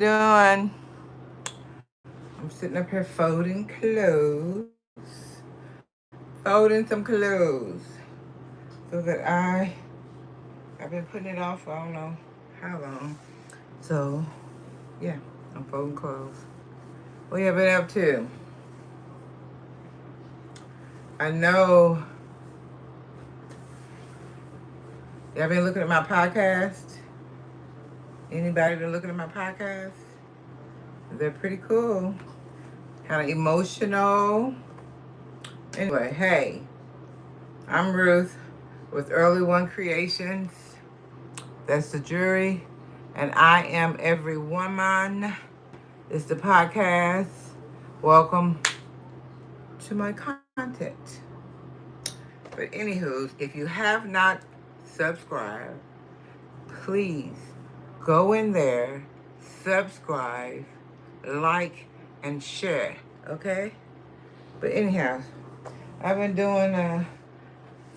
doing? I'm sitting up here folding clothes. Folding some clothes. So that I've been putting it off for I don't know how long. So yeah, I'm folding clothes. What you been up to? I know y'all been looking at my podcast. Anybody been looking at my podcast? They're pretty cool. Kind of emotional. Anyway, hey, I'm Ruth with Early One Creations. That's the jury. And I Am Every Woman is the podcast. Welcome to my content. But anywho, if you have not subscribed, please go in there, subscribe, like, and share. Okay? But anyhow, I've been doing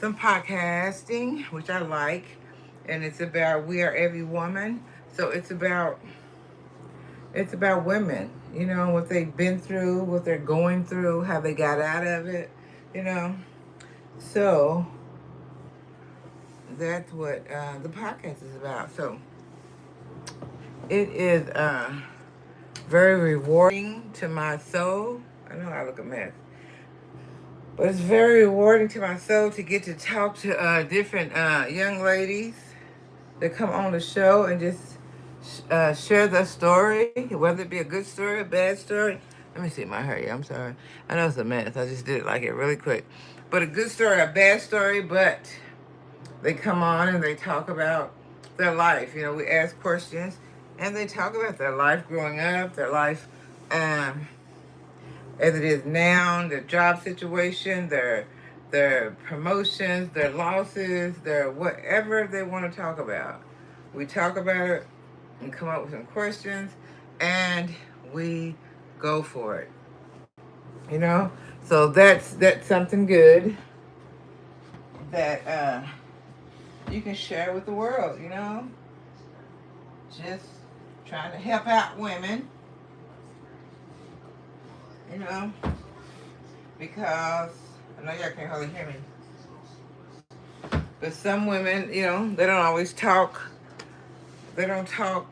some podcasting, which I like, and it's about We Are Every Woman. So it's about women, what they've been through, what they're going through, how they got out of it, you know. So that's what the podcast is about. So it is very rewarding to my soul. I know I look a mess. But it's very rewarding to my soul to get to talk to different young ladies that come on the show and just share their story, whether it be a good story, a bad story. Let me see my hair. Yeah, I'm sorry. I know it's a mess. I just did it like it really quick. But a good story, a bad story, but they come on and they talk about their life. We ask questions and they talk about their life growing up, their life as it is now, their job situation, their promotions, their losses, their whatever they want to talk about. We talk about it and come up with some questions and we go for it. So that's something good that you can share with the world. Just trying to help out women, you know, because I know y'all can't hardly hear me. But some women, they don't always talk. They don't talk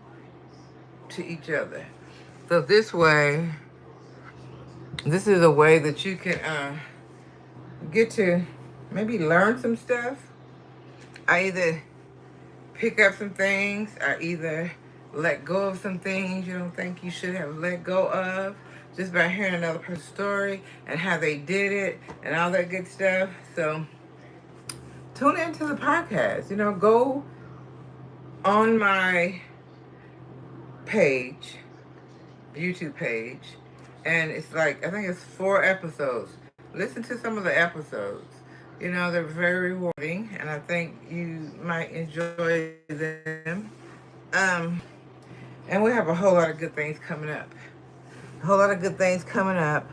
to each other. So this is a way that you can get to maybe learn some stuff. I either pick up some things, I either let go of some things you don't think you should have let go of just by hearing another person's story and how they did it and all that good stuff. So tune into the podcast. Go on my page, YouTube page, and it's like, I think it's 4 episodes. Listen to some of the episodes. They're very rewarding, and I think you might enjoy them. Um, and we have a whole lot of good things coming up. A whole lot of good things coming up.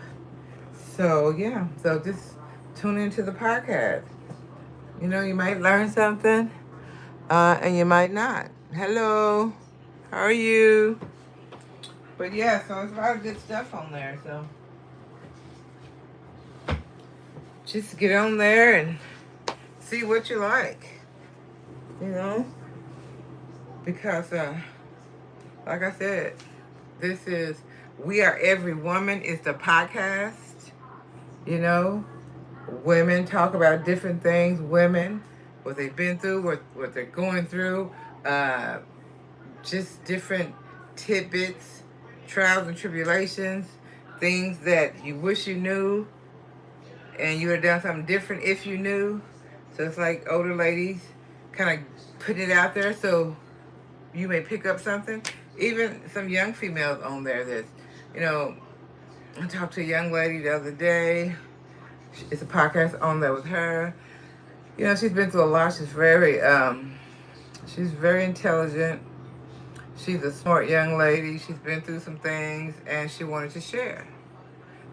So, yeah. So just tune into the podcast. You might learn something, and you might not. Hello. How are you? But yeah, so it's a lot of good stuff on there. So just get on there and see what you like. Because like I said, this is We Are Every Woman is the podcast. You know, Women talk about different things. Women, what they've been through, what they're going through, uh, just different tidbits, trials and tribulations, things that you wish you knew, and you would have done something different if you knew. So it's like older ladies kind of putting it out there so you may pick up something. Even some young females on there you know, I talked to a young lady the other day. It's a podcast on there with her. She's been through a lot. She's very intelligent. She's a smart young lady. She's been through some things and she wanted to share.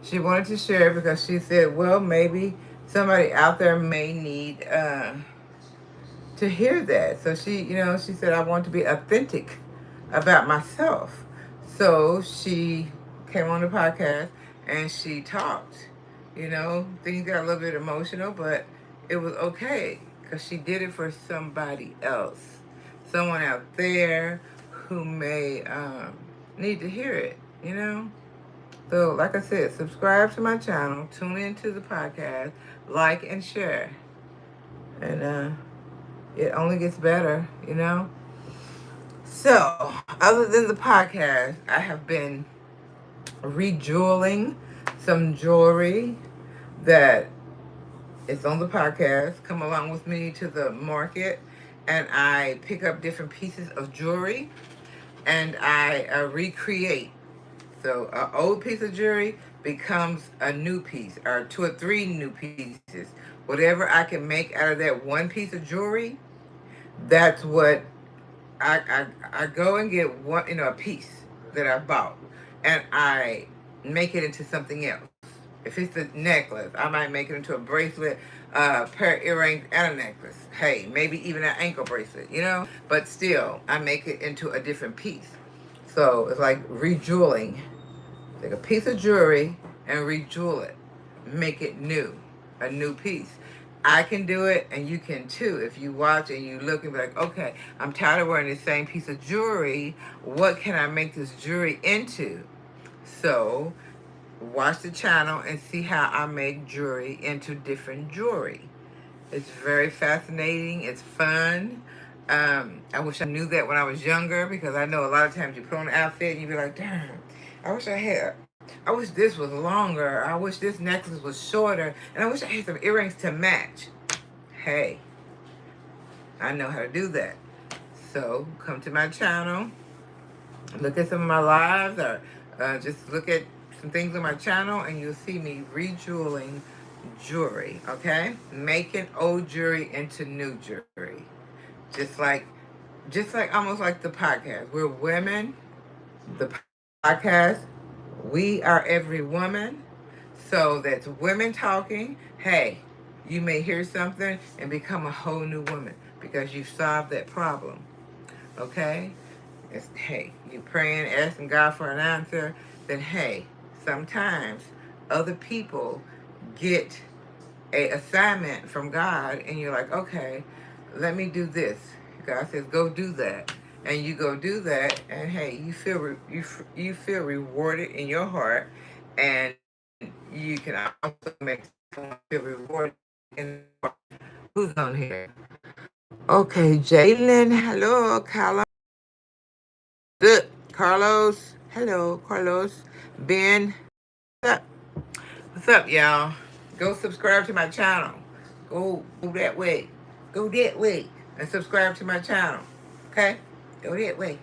She wanted to share because she said, well, maybe somebody out there may need to hear that. So she said, I want to be authentic about myself. So she came on the podcast and she talked. You know, things got a little bit emotional, but it was okay because she did it for somebody else, someone out there who may need to hear it. You know. So, like I said, subscribe to my channel, tune into the podcast, like and share, and it only gets better. You know. So, other than the podcast, I have been rejeweling some jewelry that is on the podcast. Come along with me to the market, and I pick up different pieces of jewelry and I recreate. So, an old piece of jewelry becomes a new piece, or two or three new pieces. Whatever I can make out of that one piece of jewelry, that's what I go and get one, a piece that I bought, and I make it into something else. If it's a necklace, I might make it into a bracelet, pair of earrings, and a necklace. Hey, maybe even an ankle bracelet, But still, I make it into a different piece. So it's like rejeweling. Take a piece of jewelry and rejewel it. Make it new, a new piece. I can do it and you can too. If you watch and you look and be like, okay, I'm tired of wearing the same piece of jewelry. What can I make this jewelry into? So watch the channel and see how I make jewelry into different jewelry. It's very fascinating. It's fun. I wish I knew that when I was younger, because I know a lot of times you put on an outfit and you be like, damn, I wish this was longer. I wish this necklace was shorter. And I wish I had some earrings to match. Hey, I know how to do that. So come to my channel, look at some of my lives, or just look at some things on my channel, and you'll see me rejeweling jewelry, okay? Making old jewelry into new jewelry. Just like almost like the podcast. We're women. The podcast, we are every woman. So that's women talking. Hey, you may hear something and become a whole new woman because you solved that problem. Okay? Hey, you praying, asking God for an answer, then hey, sometimes other people get a assignment from God and you're like, okay, let me do this. God says, go do that. And you go do that, and hey, you feel rewarded in your heart, and you can also make someone feel rewarded in their heart. Who's on here? Okay, Jalen, hello, Carlos. Good. Carlos, hello, Carlos. Ben, what's up? What's up, y'all? Go subscribe to my channel. Go that way. Go that way and subscribe to my channel. Okay? Go that way.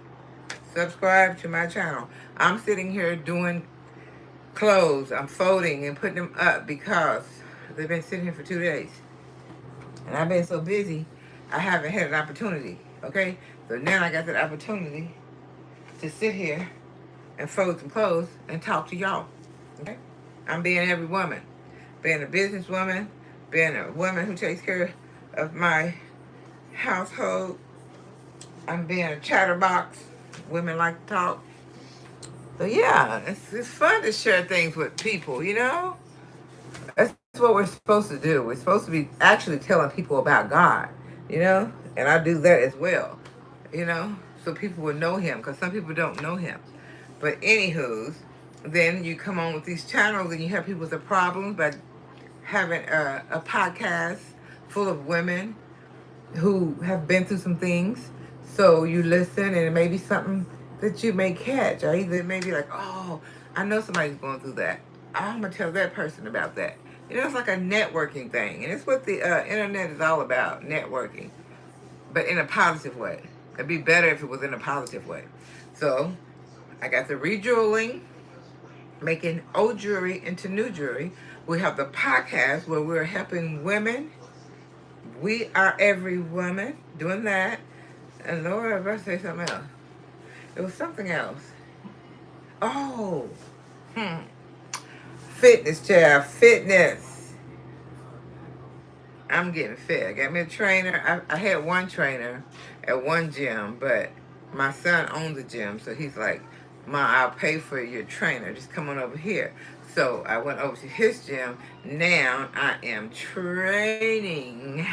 Subscribe to my channel. I'm sitting here doing clothes. I'm folding and putting them up because they've been sitting here for 2 days. And I've been so busy, I haven't had an opportunity. Okay? So now I got that opportunity to sit here and fold some clothes and talk to y'all. Okay? I'm being every woman. Being a businesswoman, being a woman who takes care of my household. I'm being a chatterbox. Women like to talk. So yeah, it's fun to share things with people. That's what we're supposed to do. We're supposed to be actually telling people about God. And I do that as well, so people will know him, because some people don't know him. But anywho's, then you come on with these channels and you help people with their problems by having a podcast full of women who have been through some things. So you listen, and it may be something that you may catch, or either it may be like, oh, I know somebody's going through that. I'm going to tell that person about that. It's like a networking thing. And it's what the internet is all about, networking. But in a positive way. It'd be better if it was in a positive way. So I got the rejeweling, making old jewelry into new jewelry. We have the podcast where we're helping women. We are every woman doing that. And Laura, if I say something else, it was something else. Oh, fitness, child, fitness. I'm getting fit. I got me a trainer. I had one trainer at one gym, but my son owns the gym, so he's like, I'll pay for your trainer. Just come on over here. So I went over to his gym. Now I am training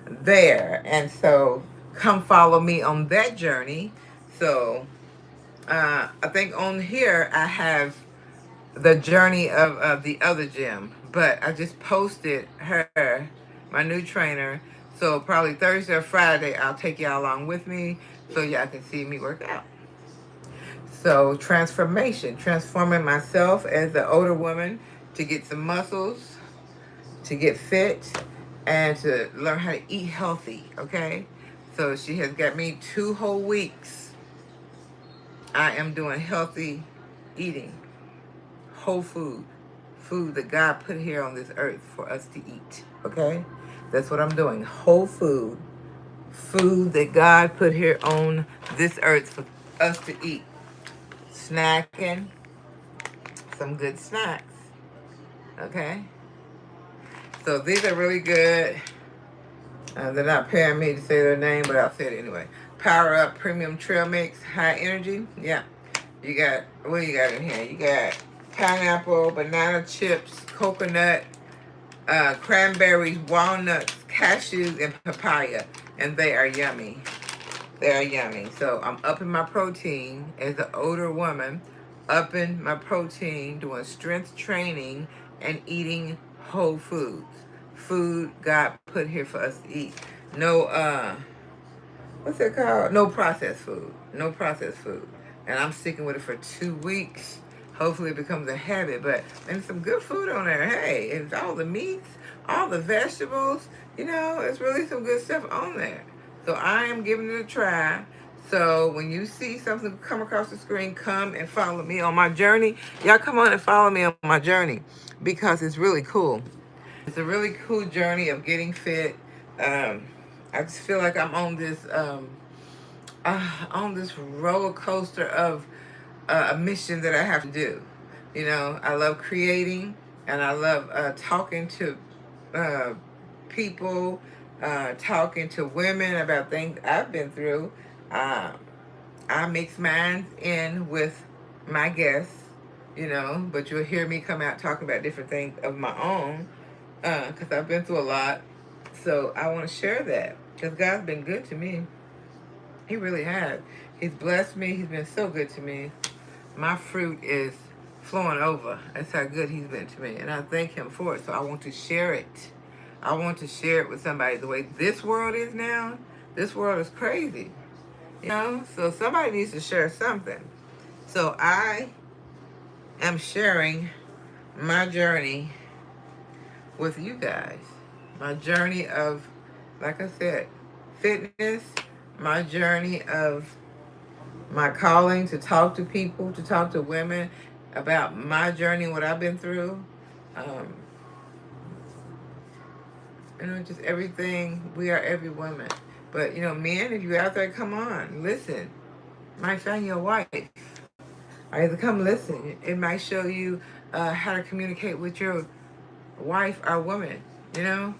there. And so come follow me on that journey. So I think on here I have the journey of the other gym, but I just posted her, my new trainer. So probably Thursday or Friday, I'll take y'all along with me so y'all can see me work out. So transformation, transforming myself as an older woman to get some muscles, to get fit, and to learn how to eat healthy. Okay, so she has got me 2 whole weeks. I am doing healthy eating, whole food, food that God put here on this earth for us to eat. Okay, that's what I'm doing. Whole food, food that God put here on this earth for us to eat. Snacking, some good snacks. Okay, so these are really good. They're not paying me to say their name, but I'll say it anyway. Power Up Premium Trail Mix, high energy. Yeah, you got, what you got in here? You got pineapple, banana chips, coconut, cranberries, walnuts, cashews, and papaya, and they are yummy. They are yummy. So I'm upping my protein as an older woman, upping my protein, doing strength training, and eating whole foods. Food God put here for us to eat. No, what's it called? No processed food. No processed food. And I'm sticking with it for 2 weeks. Hopefully it becomes a habit. But and some good food on there. Hey, it's all the meats, all the vegetables. You know, it's really some good stuff on there. So I am giving it a try. So when you see something come across the screen, come and follow me on my journey. Y'all come on and follow me on my journey because it's really cool. It's a really cool journey of getting fit. Um, I just feel like I'm on this roller coaster of a mission that I have to do. You know, I love creating and I love talking to uh, people, talking to women about things I've been through. Uh, I mix mine in with my guests, you know, but you'll hear me come out talking about different things of my own because I've been through a lot. So I want to share that because God's been good to me. He really has. He's blessed me. He's been so good to me. My fruit is flowing over. That's how good he's been to me. And I thank him for it. So I want to share it. I want to share it with somebody. The way this world is now, this world is crazy. You know? So somebody needs to share something. So I am sharing my journey with you guys. My journey of, like I said, fitness, my journey of my calling to talk to people, to talk to women about my journey, what I've been through. Um, you know, just everything. We are every woman. But, you know, men, if you're out there, come on, listen. Might find your wife. Or either come listen. It might show you how to communicate with your wife or woman, you know?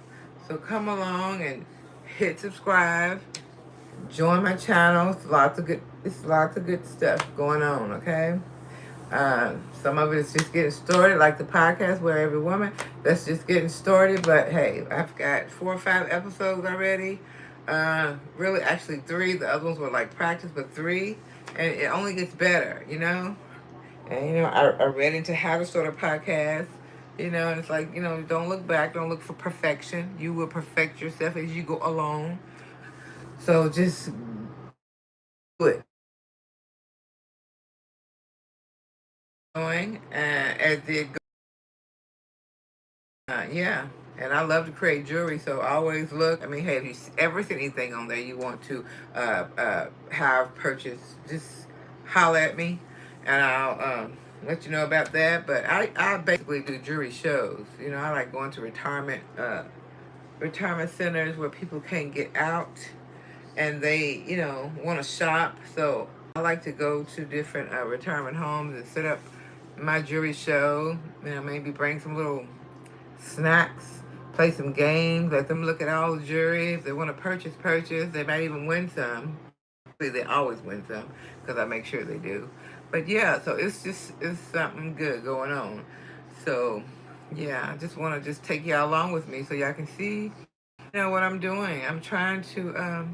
So come along and hit subscribe. Join my channel. It's lots of good stuff going on, okay? Some of it is just getting started, like the podcast Where Every Woman. That's just getting started. But hey, I've got 4 or 5 episodes already. Really, actually 3. The other ones were like practice, but 3. And it only gets better, you know? And, you know, I read into how to start a podcast. You know, and it's like, you know, don't look back. Don't look for perfection. You will perfect yourself as you go along. So just do it. Going as it yeah, and I love to create jewelry, so always look. I mean, hey, if you ever see anything on there you want to have purchased, just holler at me, and I'll let you know about that. But I basically do jewelry shows. You know, I like going to retirement centers where people can't get out, and they, you know, want to shop. So I like to go to different retirement homes and set up my jewelry show. You know, maybe bring some little snacks, play some games, let them look at all the jewelry. If they want to purchase. They might even win some. They always win some because I make sure they do. But yeah, so it's something good going on. So yeah, I just want to just take y'all along with me so y'all can see, what I'm doing. I'm trying to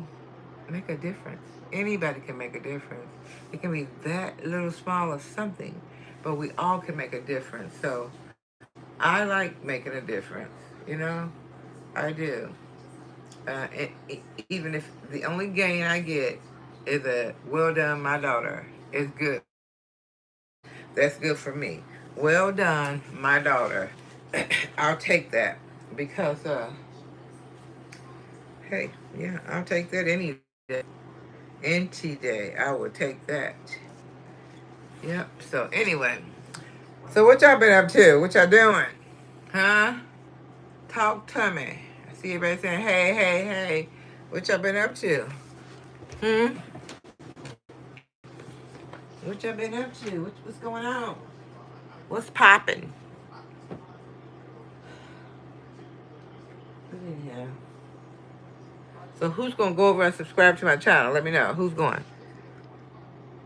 make a difference. Anybody can make a difference. It can be that little small of something, but we all can make a difference. So I like making a difference. You know, I do. Even if the only gain I get is a well done, my daughter, is good. That's good for me. Well done, my daughter. I'll take that because, hey, yeah, I'll take that any day. Any day, I would take that. Yep. So anyway, so what y'all been up to? What y'all doing? Huh? Talk to me. I see everybody saying, hey, hey, hey. What y'all been up to? Hmm? What y'all been up to? What's going on? What's popping? Yeah. So who's gonna go over and subscribe to my channel? Let me know. Who's going?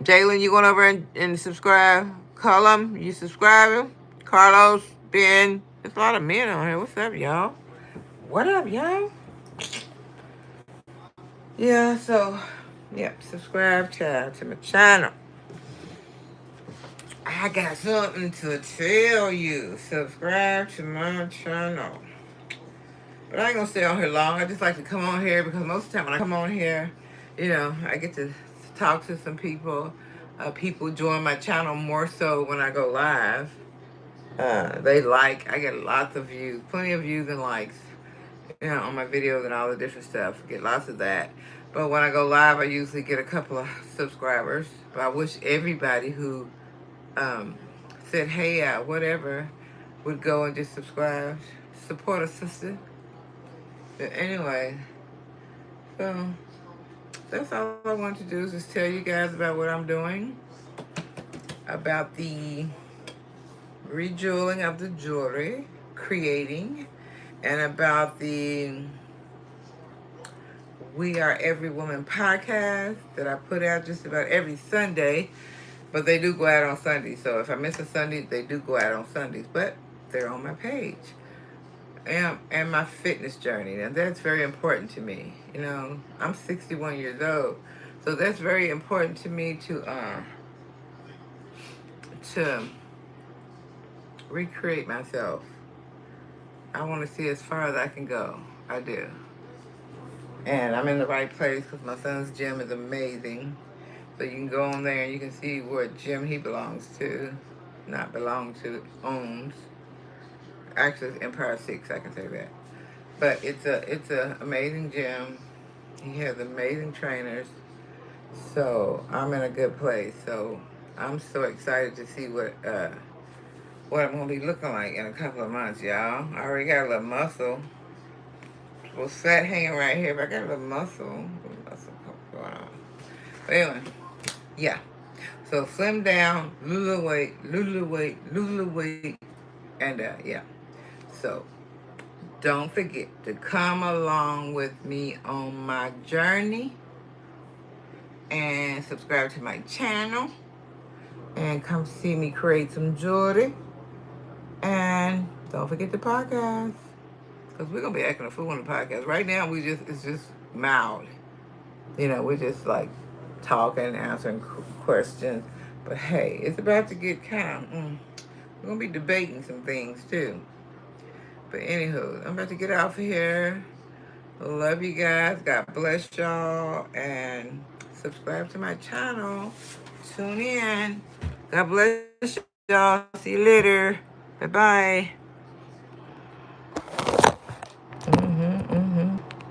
Jalen, you going over and subscribe? Cullum, you subscribing? Carlos, Ben. There's a lot of men on here. What's up, y'all? What up, y'all? Yeah, so, yep, subscribe to my channel. I got something to tell you. Subscribe to my channel. But I ain't gonna stay on here long. I just like to come on here because most of the time when I come on here, I get to talk to some people. People join my channel more so when I go live. I get lots of views, plenty of views and likes, on my videos and all the different stuff. Get lots of that. But when I go live, I usually get a couple of subscribers. But I wish everybody who um, said, hey, whatever, would go and just subscribe, support a sister. But anyway, so that's all I want to do is just tell you guys about what I'm doing, about the rejeweling of the jewelry, creating, and about the We Are Every Woman podcast that I put out just about every Sunday. But they do go out on Sundays. So if I miss a Sunday, they do go out on Sundays. But they're on my page. And my fitness journey. And that's very important to me. I'm 61 years old. So that's very important to me to recreate myself. I want to see as far as I can go. I do. And I'm in the right place because my son's gym is amazing. So you can go on there and you can see what gym he belongs to. Not belong to, owns. Actually, it's Empire 6, I can say that. But it's a amazing gym. He has amazing trainers. So I'm in a good place. So I'm so excited to see what I'm gonna be looking like in a couple of months, y'all. I already got a little muscle. Well, fat hanging right here, but I got a little muscle going on. But anyway, yeah. So slim down, lose a weight, lose a weight, and yeah. So don't forget to come along with me on my journey and subscribe to my channel and come see me create some jewelry. And don't forget the podcast. Because we're going to be acting a fool on the podcast. Right now, it's just mild. We're just like talking, answering questions. But hey, it's about to get kind of, we're going to be debating some things too. But anywho, I'm about to get off of here. Love you guys. God bless y'all. And subscribe to my channel. Tune in. God bless y'all. See you later. Bye-bye.